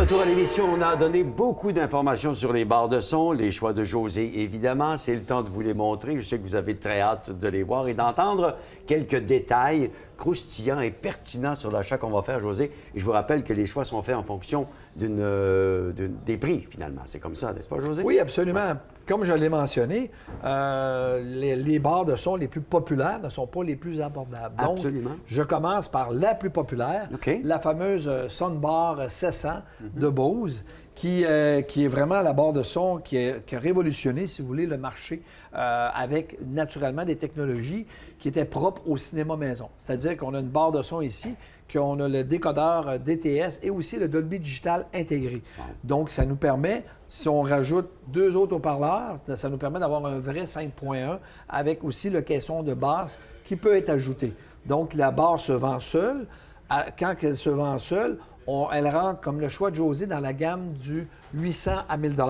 retour à l'émission, on a donné beaucoup d'informations sur les barres de son, les choix de José, évidemment. C'est le temps de vous les montrer. Je sais que vous avez très hâte de les voir et d'entendre quelques détails croustillants et pertinents sur l'achat qu'on va faire, José. Et je vous rappelle que les choix sont faits en fonction des prix, finalement. C'est comme ça, n'est-ce pas, José? Oui, absolument. Comme je l'ai mentionné, les barres de son les plus populaires ne sont pas les plus abordables. Donc, absolument. Je commence par la plus populaire, la fameuse Soundbar 700 de Bose, qui est vraiment la barre de son qui a révolutionné, si vous voulez, le marché avec naturellement des technologies qui étaient propres au cinéma maison. C'est-à-dire qu'on a une barre de son ici, qu'on a le décodeur DTS et aussi le Dolby Digital intégré. Donc, ça nous permet, si on rajoute 2 autres haut-parleurs, ça nous permet d'avoir un vrai 5.1 avec aussi le caisson de basse qui peut être ajouté. Donc, la barre se vend seule. Quand elle se vend seule, elle rentre comme le choix de José dans la gamme du 800 à 1000 $.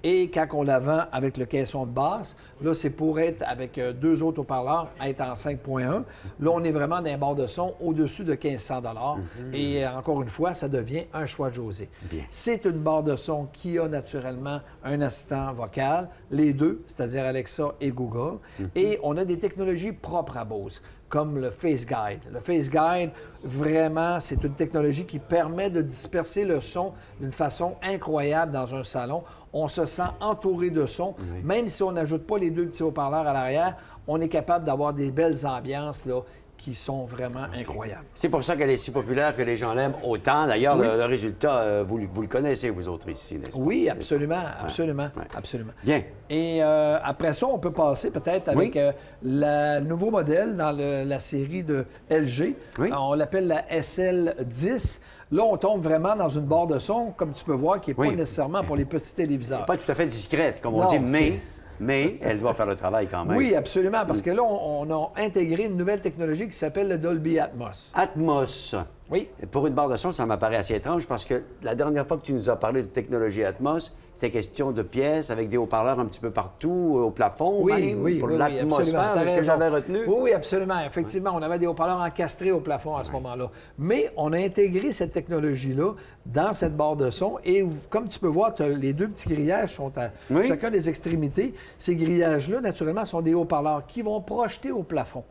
Et quand on la vend avec le caisson de basse, là, c'est pour être avec 2 autres haut-parleurs, être en 5.1. Là, on est vraiment dans un barre de son au-dessus de 1500 $. Et encore une fois, ça devient un choix de José. C'est une barre de son qui a naturellement un assistant vocal, les deux, c'est-à-dire Alexa et Google. Et on a des technologies propres à Bose, comme le Face Guide. Le Face Guide, vraiment, c'est une technologie qui permet de disperser le son d'une façon incroyable dans un salon. On se sent entouré de son. Même si on n'ajoute pas les 2 petits haut-parleurs à l'arrière, on est capable d'avoir des belles ambiances là, qui sont vraiment incroyables. C'est pour ça qu'elle est si populaire, que les gens l'aiment autant. D'ailleurs, le résultat, vous le connaissez, vous autres, ici, n'est-ce pas? Oui, absolument, absolument, absolument. Bien. Et après ça, on peut passer peut-être avec le nouveau modèle dans la série de LG. On l'appelle la SL10. Là, on tombe vraiment dans une barre de son, comme tu peux voir, qui n'est pas nécessairement pour les petits téléviseurs. Pas tout à fait discrète, comme on dit, mais elle doit faire le travail quand même. Oui, absolument, parce que là, on a intégré une nouvelle technologie qui s'appelle le Dolby Atmos. Atmos. Oui. Et pour une barre de son, ça m'apparaît assez étrange parce que la dernière fois que tu nous as parlé de technologie Atmos, c'était question de pièces avec des haut-parleurs un petit peu partout, au plafond, pour l'atmosphère, c'est ce que j'avais retenu. Oui, absolument. Effectivement, on avait des haut-parleurs encastrés au plafond à ce moment-là. Mais on a intégré cette technologie-là dans cette barre de son et comme tu peux voir, les 2 petits grillages sont à chacun des extrémités. Ces grillages-là, naturellement, sont des haut-parleurs qui vont projeter au plafond.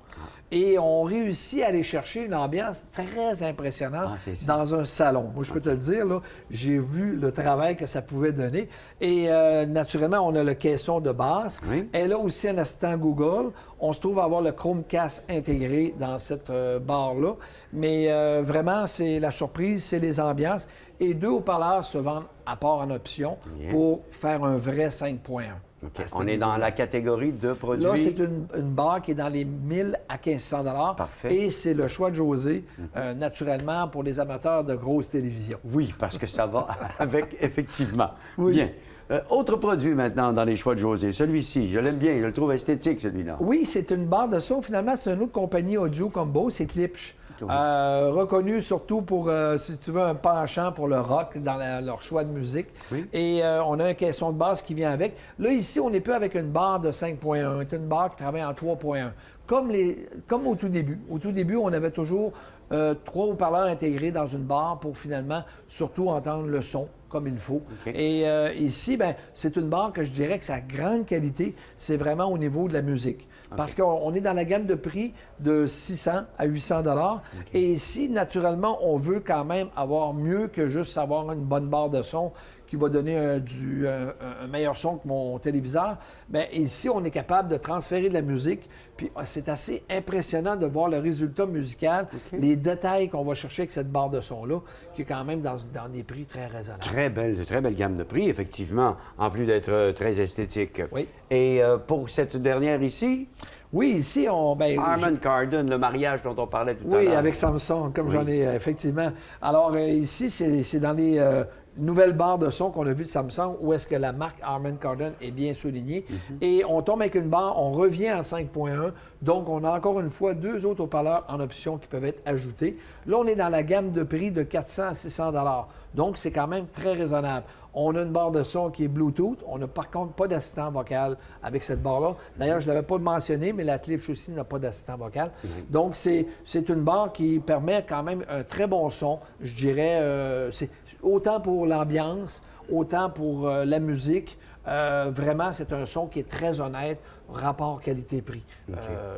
Et on réussit à aller chercher une ambiance très impressionnante dans un salon. Moi, je peux te le dire, là, j'ai vu le travail que ça pouvait donner. Et naturellement, on a le caisson de basse. Elle a aussi un assistant Google. On se trouve à avoir le Chromecast intégré dans cette barre-là. Mais vraiment, c'est la surprise, c'est les ambiances. Et 2 haut-parleurs se vendent à part en option pour faire un vrai 5.1. On est dans la catégorie de produits. Là, c'est une barre qui est dans les 1000 à 1500 $. Parfait. Et c'est le choix de José, naturellement, pour les amateurs de grosses télévisions. Oui, parce que ça va avec, effectivement. Bien. Autre produit maintenant dans les choix de José. Celui-ci, je l'aime bien, je le trouve esthétique, celui-là. Oui, c'est une barre de son. Finalement, c'est une autre compagnie audio combo, c'est Klipsch. Reconnu surtout pour, si tu veux, un penchant pour le rock dans leur choix de musique. Et on a un caisson de basse qui vient avec. Là, ici, on n'est plus avec une barre de 5.1. C'est une barre qui travaille en 3.1. Comme au tout début. Au tout début, on avait toujours 3 haut-parleurs intégrés dans une barre pour finalement surtout entendre le son comme il faut. Et ici, c'est une barre que je dirais que sa grande qualité, c'est vraiment au niveau de la musique. Parce qu'on est dans la gamme de prix de 600 à 800 $. Et ici, naturellement, on veut quand même avoir mieux que juste avoir une bonne barre de son qui va donner un meilleur son que mon téléviseur. Bien, ici, on est capable de transférer de la musique. Puis c'est assez impressionnant de voir le résultat musical, les détails qu'on va chercher avec cette barre de son-là, qui est quand même dans des prix très raisonnables. Très belle gamme de prix, effectivement, en plus d'être très esthétique. Oui. Et pour cette dernière ici? Oui, ici, Harman Kardon, le mariage dont on parlait tout à l'heure. Oui, avec Samsung, comme j'en ai, effectivement. Alors, ici, c'est dans les nouvelles barres de son qu'on a vues de Samsung, où est-ce que la marque Harman Kardon est bien soulignée. Et on tombe avec une barre, on revient en 5.1. Donc, on a encore une fois 2 autres haut-parleurs en option qui peuvent être ajoutés. Là, on est dans la gamme de prix de 400 à 600 $. Donc, c'est quand même très raisonnable. On a une barre de son qui est Bluetooth. On n'a par contre pas d'assistant vocal avec cette barre-là. D'ailleurs, je ne l'avais pas mentionné, mais la Klipsch aussi n'a pas d'assistant vocal. Donc, c'est une barre qui permet quand même un très bon son. Je dirais, c'est autant pour l'ambiance, autant pour la musique. Vraiment, c'est un son qui est très honnête, rapport qualité-prix.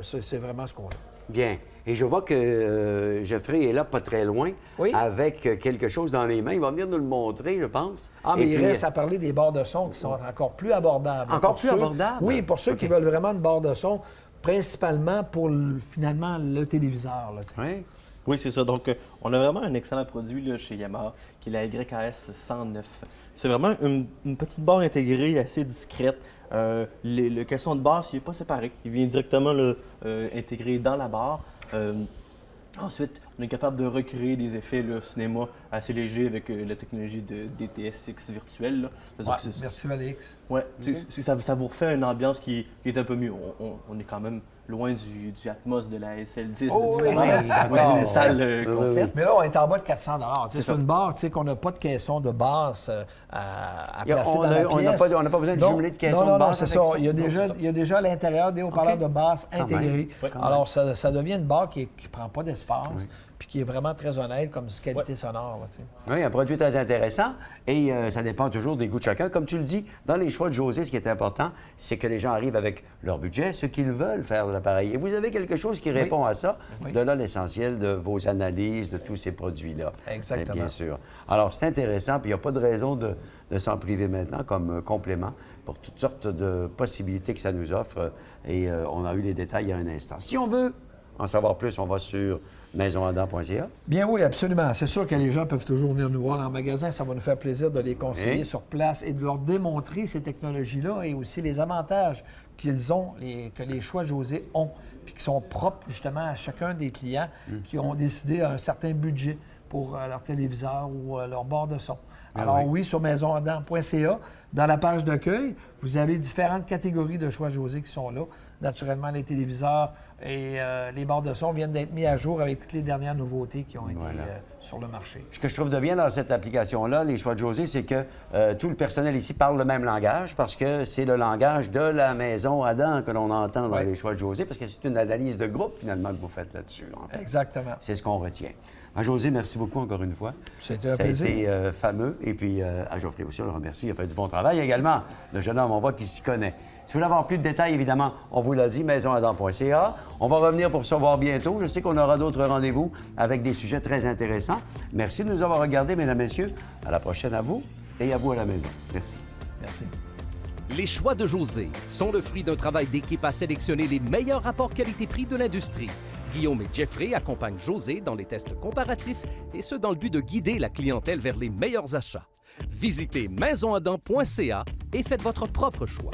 C'est vraiment ce qu'on a. Bien. Et je vois que Geoffrey est là, pas très loin, avec quelque chose dans les mains. Il va venir nous le montrer, je pense. Ah, mais il reste à parler des barres de son qui sont encore plus abordables. Encore plus abordables? Oui, pour ceux qui veulent vraiment une barre de son, principalement pour, finalement, le téléviseur. Là, oui, c'est ça. Donc, on a vraiment un excellent produit là, chez Yamaha, qui est la YKS 109. C'est vraiment une petite barre intégrée assez discrète. Le caisson de basse, il n'est pas séparé. Il vient directement là, intégré dans la barre. Ensuite, on est capable de recréer des effets là, cinéma assez légers avec la technologie de DTS:X virtuel. Là. Merci, Alex. Oui, ça vous refait une ambiance qui est un peu mieux. On est quand même loin du Atmos de la SL10. Une salle complète. Mais là, on est en bas de 400 C'est une barre qu'on n'a pas de caisson de basse à placer dans la pièce. On n'a pas besoin de jumeler de caisson de basse. Non, c'est ça. Il y a déjà à l'intérieur des haut-parleurs de basse intégrés. Alors, ça devient une barre qui ne prend pas d'espace. Puis qui est vraiment très honnête comme qualité sonore. Là, oui, un produit très intéressant et ça dépend toujours des goûts de chacun. Comme tu le dis, dans les choix de José, ce qui est important, c'est que les gens arrivent avec leur budget, ce qu'ils veulent faire de l'appareil. Et vous avez quelque chose qui répond à ça. De là, l'essentiel de vos analyses de tous ces produits-là. Exactement. Bien sûr. Alors, c'est intéressant, puis il n'y a pas de raison de s'en priver maintenant comme complément pour toutes sortes de possibilités que ça nous offre. Et on a eu les détails il y a un instant. Si on veut en savoir plus, on va sur maisonadam.ca. Bien oui, absolument. C'est sûr que les gens peuvent toujours venir nous voir en magasin. Ça va nous faire plaisir de les conseiller sur place et de leur démontrer ces technologies-là et aussi les avantages qu'ils ont, que les choix José ont, puis qui sont propres justement à chacun des clients qui ont décidé un certain budget pour leur téléviseur ou leur barre de son. Alors oui, sur maisonadam.ca, dans la page d'accueil, vous avez différentes catégories de choix José qui sont là. Naturellement, les téléviseurs et les barres de son viennent d'être mis à jour avec toutes les dernières nouveautés qui ont été sur le marché. Ce que je trouve de bien dans cette application-là, les choix de José, c'est que tout le personnel ici parle le même langage parce que c'est le langage de la maison Adam que l'on entend dans les choix de José parce que c'est une analyse de groupe, finalement, que vous faites là-dessus. En fait. Exactement. C'est ce qu'on retient. À José, merci beaucoup encore une fois. C'était un plaisir. Ça a été fameux. Et puis, à Geoffrey aussi, on le remercie. Il a fait du bon travail également. Le jeune homme, on voit qu'il s'y connaît. Si vous voulez avoir plus de détails, évidemment, on vous l'a dit, maisonadam.ca. On va revenir pour se voir bientôt. Je sais qu'on aura d'autres rendez-vous avec des sujets très intéressants. Merci de nous avoir regardés, mesdames, messieurs. À la prochaine à vous et à vous à la maison. Merci. Merci. Les choix de José sont le fruit d'un travail d'équipe à sélectionner les meilleurs rapports qualité-prix de l'industrie. Guillaume et Geoffrey accompagnent José dans les tests comparatifs et ce dans le but de guider la clientèle vers les meilleurs achats. Visitez maisonadam.ca et faites votre propre choix.